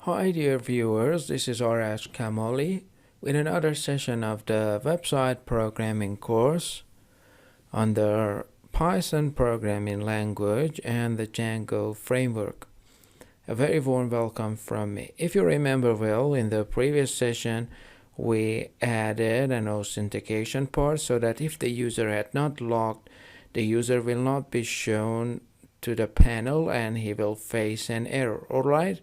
Hi dear viewers, this is Arash Kamoli with another session of the website programming course on the Python programming language and the Django framework. A very warm welcome from me. If you remember well, in the previous session we added an authentication part so that if the user had not logged, the user will not be shown to the panel and he will face an error. Alright?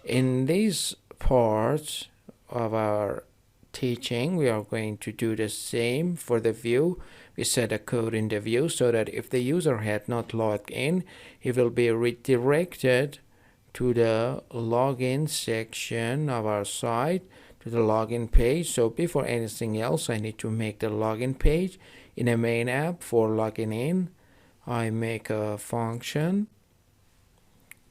In these parts of our teaching, we are going to do the same for the view. We set a code in the view so that if the user had not logged in, he will be redirected to the login section of our site, to the login page. So before anything else, I need to make the login page. In a main app for logging in, I make a function.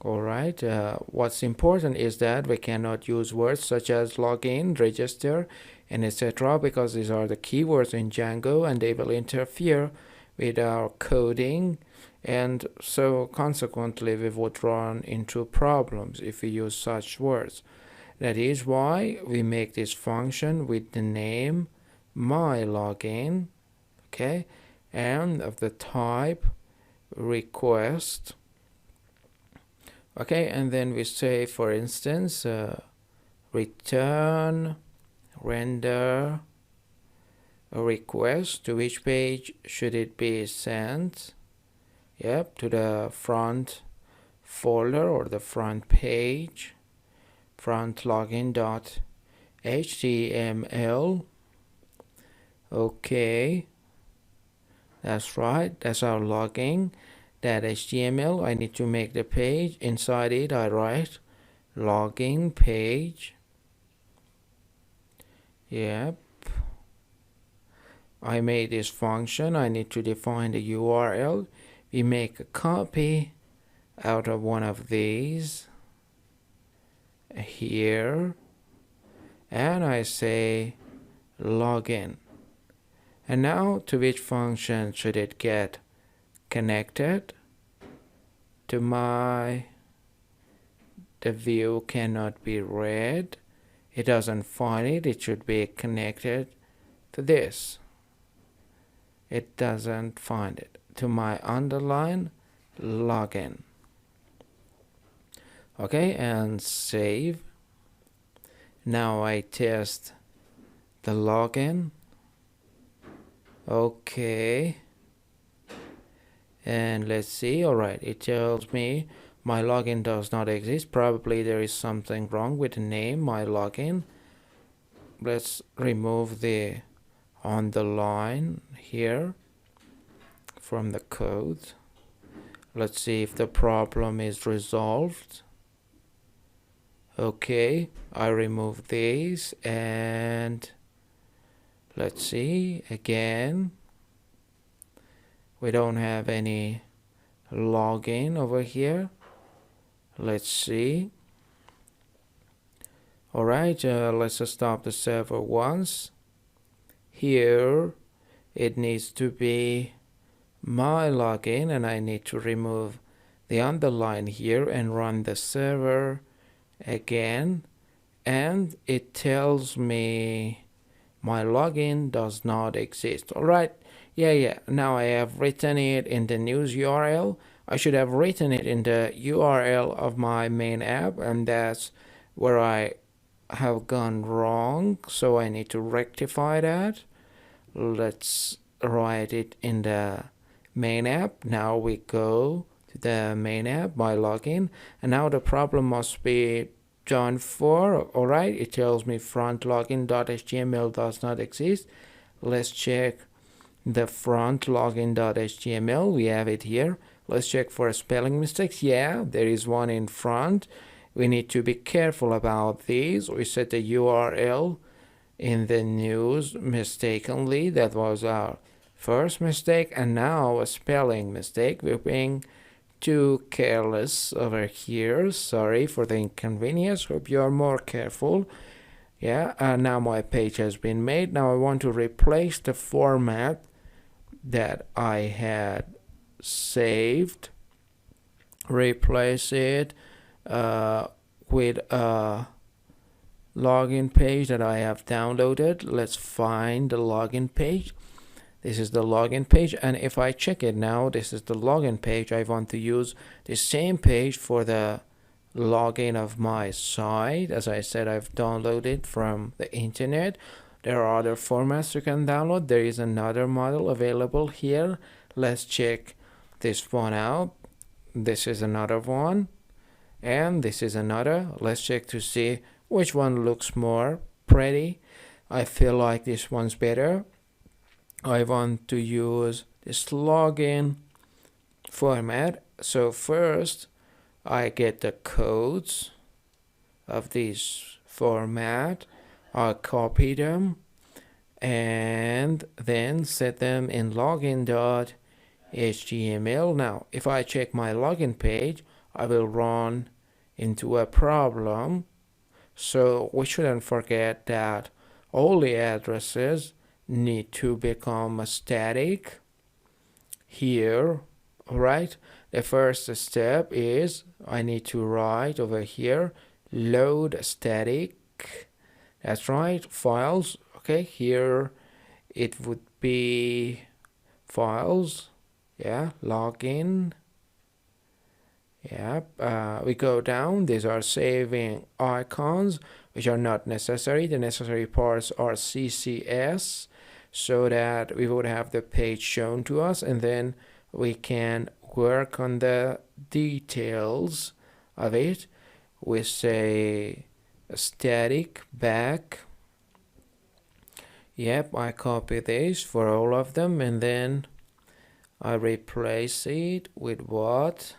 Alright, what's important is that we cannot use words such as login, register, and etc. because these are the keywords in Django and they will interfere with our coding, and so consequently we would run into problems if we use such words. That is why we make this function with the name myLogin, okay, and of the type request. Okay, and then we say, for instance, return render a request. To which page should it be sent? Yep, to the front folder or the front page, front login.html. Okay, that's right, that's our login. That HTML, I need to make the page. Inside it I write login page. Yep, I made this function. I need to define the URL. We make a copy out of one of these here, and I say login. And now to which function should it get connected? To the view cannot be read, it doesn't find it. It should be connected to this, it doesn't find it. To my underline login. Okay, and save. Now I test the login. Okay, and let's see. Alright, it tells me my login does not exist. Probably there is something wrong with the name my login. Let's remove the on the line here from the code. Let's see if the problem is resolved. Okay, I remove these and let's see again. We don't have any login over here. Let's see. Alright, let's stop the server once. Here it needs to be my login, and I need to remove the underline here and run the server again, and it tells me my login does not exist. Alright, yeah, now I have written it in the news URL. I should have written it in the URL of my main app, and that's where I have gone wrong, so I need to rectify that. Let's write it in the main app. Now we go to the main app, my login, and now the problem must be done for. Alright, it tells me front login.html does not exist. Let's check the front login.html. We have it here. Let's check for spelling mistakes. Yeah, there is one in front. We need to be careful about these. We set the URL in the news mistakenly. That was our first mistake, and now a spelling mistake. We're being too careless over here. Sorry for the inconvenience. Hope you are more careful. Yeah, now my page has been made. Now I want to replace the format that I had saved. Replace it with a login page that I have downloaded. Let's find the login page. This is the login page, and if I check it now, this is the login page. I want to use the same page for the login of my site. As I said, I've downloaded from the internet. There are other formats you can download. There is another model available here. Let's check this one out. This is another one, and this is another. Let's check to see which one looks more pretty. I feel like this one's better. I want to use this login format. So first I get the codes of this format. I copy them and then set them in login.html. Now if I check my login page, I will run into a problem. So we shouldn't forget that all the addresses need to become static here. Alright, the first step is I need to write over here load static. That's right, files. Okay, here it would be files. Yeah, login. Yep, we go down. These are saving icons, which are not necessary. The necessary parts are CSS, so that we would have the page shown to us, and then we can work on the details of it. We say static back. Yep, I copy this for all of them, and then I replace it with what?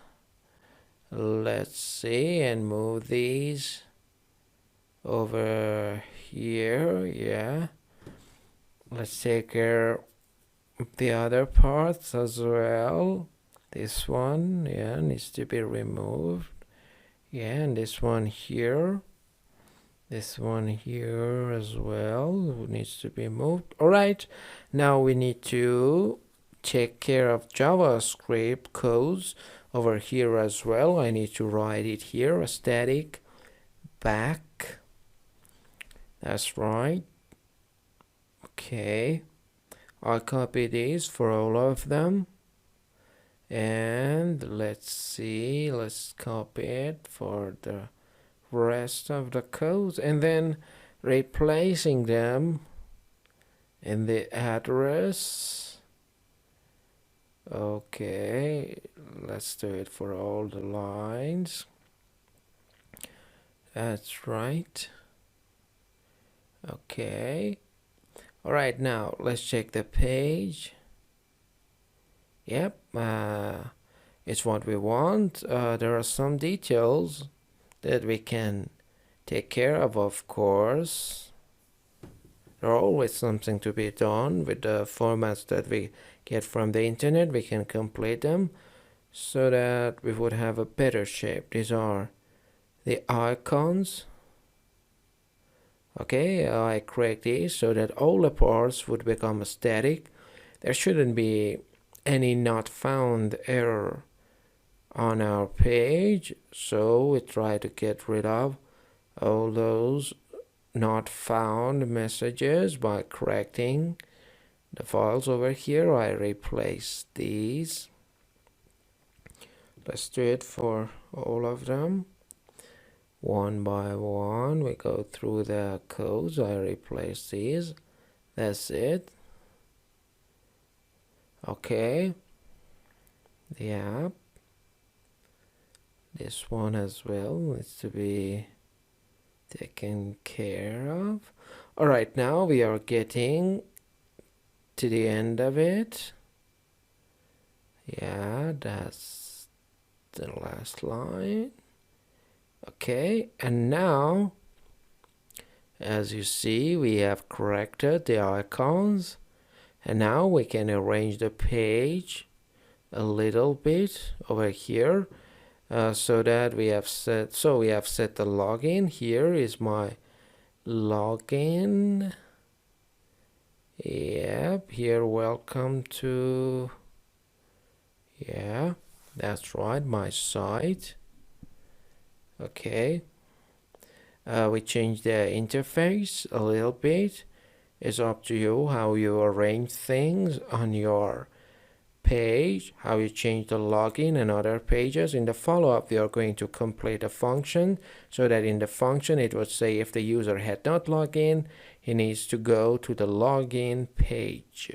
Let's see, and move these over here. Yeah, let's take care of the other parts as well. This one, yeah, needs to be removed. Yeah, and this one here as well needs to be moved. All right, now we need to take care of JavaScript codes over here as well. I need to write it here, a static back. That's right. Okay, I'll copy these for all of them, and let's see, let's copy it for the rest of the codes, and then replacing them in the address. Okay, let's do it for all the lines. That's right. Okay. All right, now let's check the page. Yep, it's what we want. There are some details that we can take care of course. There are always something to be done with the formats that we get from the internet. We can complete them so that we would have a better shape. These are the icons. Okay, I create these so that all the parts would become static. There shouldn't be any not found error on our page, so we try to get rid of all those not found messages by correcting the files over here. I replace these. Let's do it for all of them one by one. We go through the codes. I replace these. That's it. Okay, the app, this one as well needs to be taken care of. All right, now we are getting to the end of it. Yeah, that's the last line. Okay, and now as you see, we have corrected the icons, and now we can arrange the page a little bit over here, so that we have set the login. Here is my login. Yep, here, welcome to, yeah, that's right, my site. Okay, We change the interface a little bit. It's up to you how you arrange things on your page, how you change the login and other pages. In the follow-up, we are going to complete a function so that in the function it would say if the user had not logged in, he needs to go to the login page.